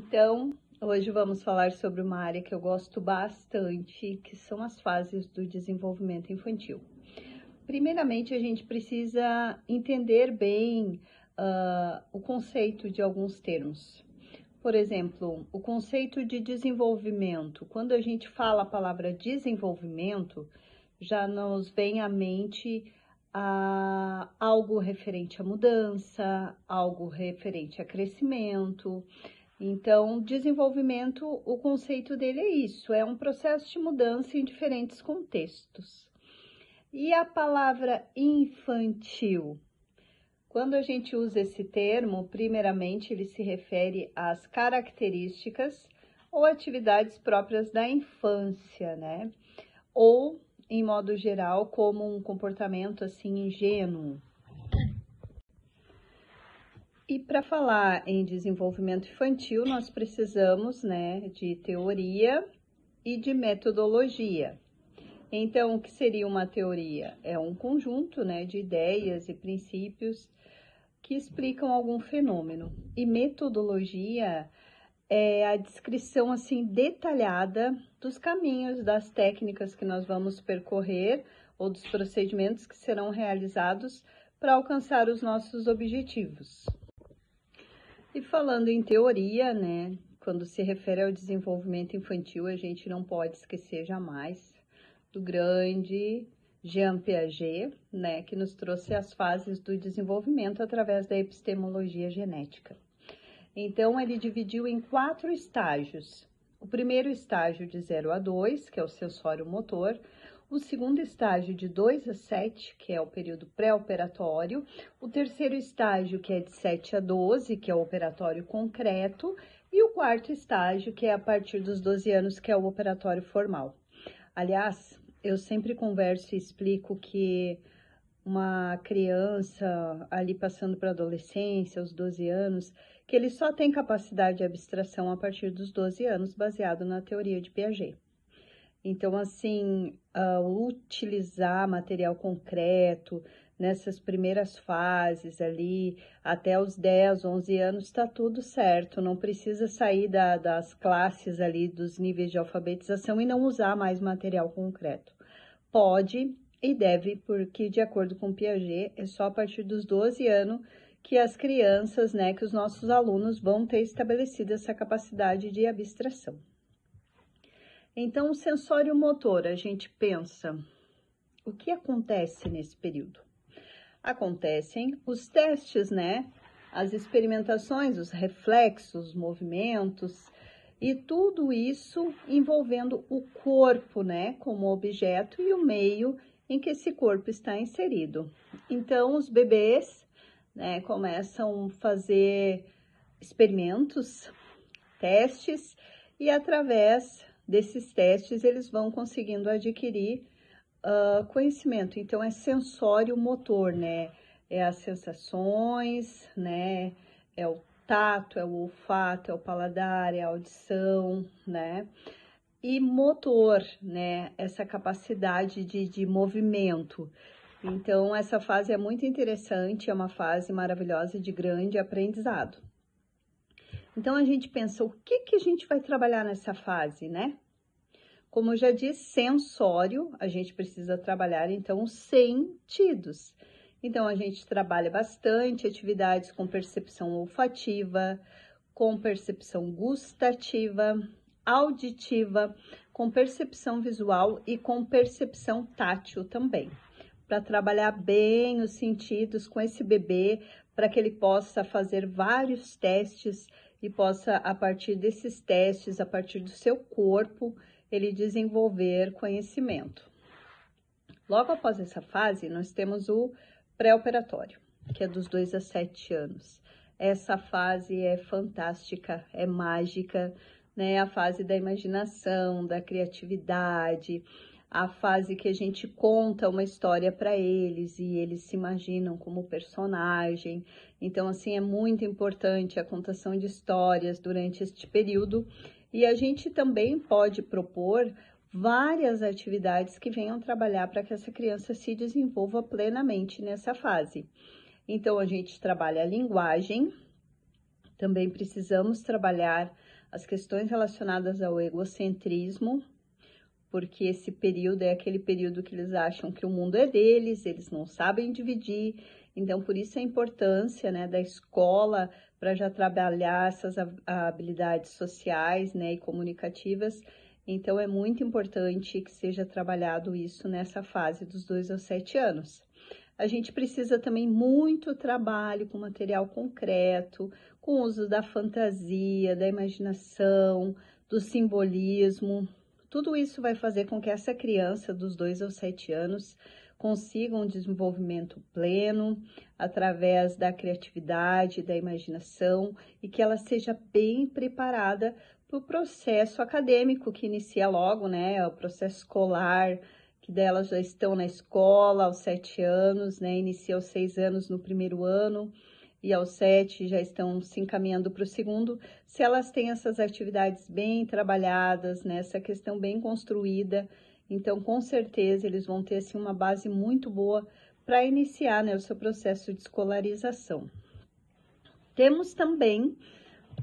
Então, hoje vamos falar sobre uma área que eu gosto bastante, que são as fases do desenvolvimento infantil. Primeiramente, a gente precisa entender bem o conceito de alguns termos. Por exemplo, o conceito de desenvolvimento. Quando a gente fala a palavra desenvolvimento, já nos vem à mente algo referente à mudança, algo referente a crescimento. Então, desenvolvimento, o conceito dele é isso, é um processo de mudança em diferentes contextos. E a palavra infantil? Quando a gente usa esse termo, primeiramente ele se refere às características ou atividades próprias da infância, né? Ou, em modo geral, como um comportamento assim ingênuo. E para falar em desenvolvimento infantil, nós precisamos, né, de teoria e de metodologia. Então, o que seria uma teoria? É um conjunto, né, de ideias e princípios que explicam algum fenômeno. E metodologia é a descrição, assim, detalhada dos caminhos, das técnicas que nós vamos percorrer ou dos procedimentos que serão realizados para alcançar os nossos objetivos. E falando em teoria, né, quando se refere ao desenvolvimento infantil, a gente não pode esquecer jamais do grande Jean Piaget, né, que nos trouxe as fases do desenvolvimento através da epistemologia genética. Então, ele dividiu em 4 estágios. O primeiro estágio de 0 a 2, que é o sensório motor. O segundo estágio de 2 a 7, que é o período pré-operatório. O terceiro estágio, que é de 7 a 12, que é o operatório concreto. E o quarto estágio, que é a partir dos 12 anos, que é o operatório formal. Aliás, eu sempre converso e explico que uma criança ali passando para a adolescência, aos 12 anos, que ele só tem capacidade de abstração a partir dos 12 anos, baseado na teoria de Piaget. Então, assim, utilizar material concreto nessas primeiras fases ali, até os 10, 11 anos, está tudo certo. Não precisa sair das classes ali, dos níveis de alfabetização e não usar mais material concreto. Pode e deve, porque de acordo com Piaget, é só a partir dos 12 anos que as crianças, né, que os nossos alunos vão ter estabelecido essa capacidade de abstração. Então, o sensório motor, a gente pensa, o que acontece nesse período? Acontecem os testes, né? As experimentações, os reflexos, os movimentos, e tudo isso envolvendo o corpo, né, como objeto e o meio em que esse corpo está inserido. Então, os bebês, né, começam a fazer experimentos, testes, e através desses testes eles vão conseguindo adquirir conhecimento. Então, é sensório motor, né? É as sensações, né? É o tato, é o olfato, é o paladar, é a audição, né? E motor, né? Essa capacidade de movimento. Então, essa fase é muito interessante, é uma fase maravilhosa de grande aprendizado. Então, a gente pensa, o que a gente vai trabalhar nessa fase, né? Como eu já disse, sensório, a gente precisa trabalhar, então, os sentidos. Então, a gente trabalha bastante atividades com percepção olfativa, com percepção gustativa, auditiva, com percepção visual e com percepção tátil também. Para trabalhar bem os sentidos com esse bebê, para que ele possa fazer vários testes e possa, a partir desses testes, a partir do seu corpo, ele desenvolver conhecimento. Logo após essa fase, nós temos o pré-operatório, que é dos 2 a 7 anos. Essa fase é fantástica, é mágica, né? A fase da imaginação, da criatividade, a fase que a gente conta uma história para eles e eles se imaginam como personagem. Então, assim, é muito importante a contação de histórias durante este período. E a gente também pode propor várias atividades que venham trabalhar para que essa criança se desenvolva plenamente nessa fase. Então, a gente trabalha a linguagem, também precisamos trabalhar as questões relacionadas ao egocentrismo, porque esse período é aquele período que eles acham que o mundo é deles, eles não sabem dividir. Então, por isso a importância, né, da escola para já trabalhar essas habilidades sociais, né, e comunicativas. Então, é muito importante que seja trabalhado isso nessa fase dos 2 aos 7 anos. A gente precisa também muito trabalho com material concreto, com o uso da fantasia, da imaginação, do simbolismo. Tudo isso vai fazer com que essa criança dos 2 aos 7 anos consiga um desenvolvimento pleno através da criatividade, da imaginação e que ela seja bem preparada para o processo acadêmico que inicia logo, né? O processo escolar, que delas já estão na escola aos 7 anos, né? Inicia aos 6 anos no primeiro ano e aos 7 já estão se encaminhando para o segundo. Se elas têm essas atividades bem trabalhadas, né? Essa questão bem construída, então com certeza eles vão ter assim, uma base muito boa para iniciar, né, o seu processo de escolarização. Temos também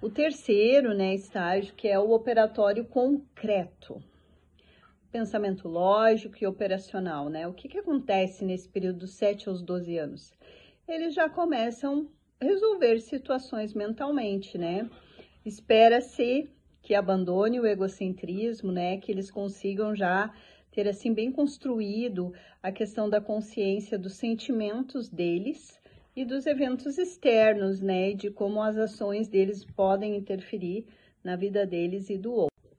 o terceiro, né, estágio, que é o operatório concreto. Pensamento lógico e operacional, né? O que acontece nesse período dos 7 aos 12 anos? Eles já começam a resolver situações mentalmente, né? Espera-se que abandone o egocentrismo, né? Que eles consigam já ter, assim, bem construído a questão da consciência dos sentimentos deles e dos eventos externos, né? De como as ações deles podem interferir na vida deles e do outro.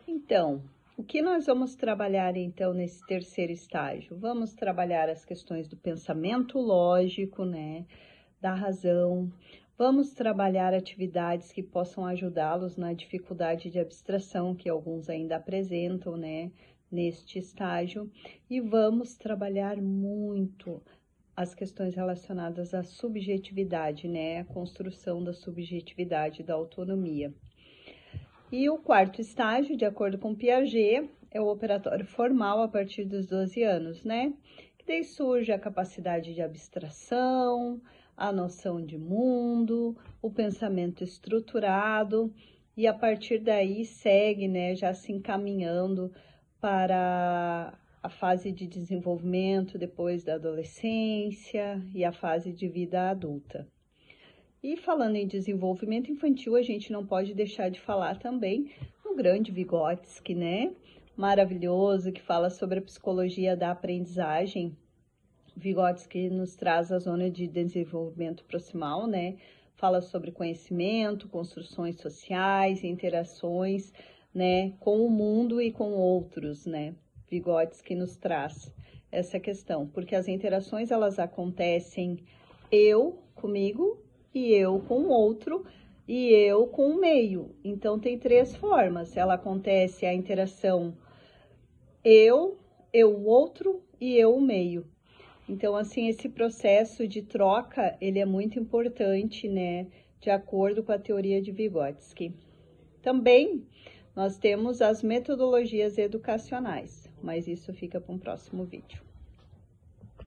Então, o que nós vamos trabalhar, então, nesse terceiro estágio? Vamos trabalhar as questões do pensamento lógico, né, da razão. Vamos trabalhar atividades que possam ajudá-los na dificuldade de abstração que alguns ainda apresentam, né, neste estágio. E vamos trabalhar muito as questões relacionadas à subjetividade, né, a construção da subjetividade, da autonomia. E o quarto estágio, de acordo com Piaget, é o operatório formal a partir dos 12 anos, né? Que daí surge a capacidade de abstração, a noção de mundo, o pensamento estruturado, e a partir daí segue, né, já se encaminhando para a fase de desenvolvimento depois da adolescência e a fase de vida adulta. E falando em desenvolvimento infantil, a gente não pode deixar de falar também no grande Vygotsky, né? Maravilhoso, que fala sobre a psicologia da aprendizagem. Vygotsky nos traz a zona de desenvolvimento proximal, né? Fala sobre conhecimento, construções sociais, interações, né? Com o mundo e com outros, né? Vygotsky nos traz essa questão, porque as interações, elas acontecem eu comigo, e eu com o outro, e eu com o meio. Então, tem 3 formas. Ela acontece a interação eu, o outro e eu, o meio. Então, assim, esse processo de troca, ele é muito importante, né? De acordo com a teoria de Vygotsky. Também, nós temos as metodologias educacionais, mas isso fica para um próximo vídeo.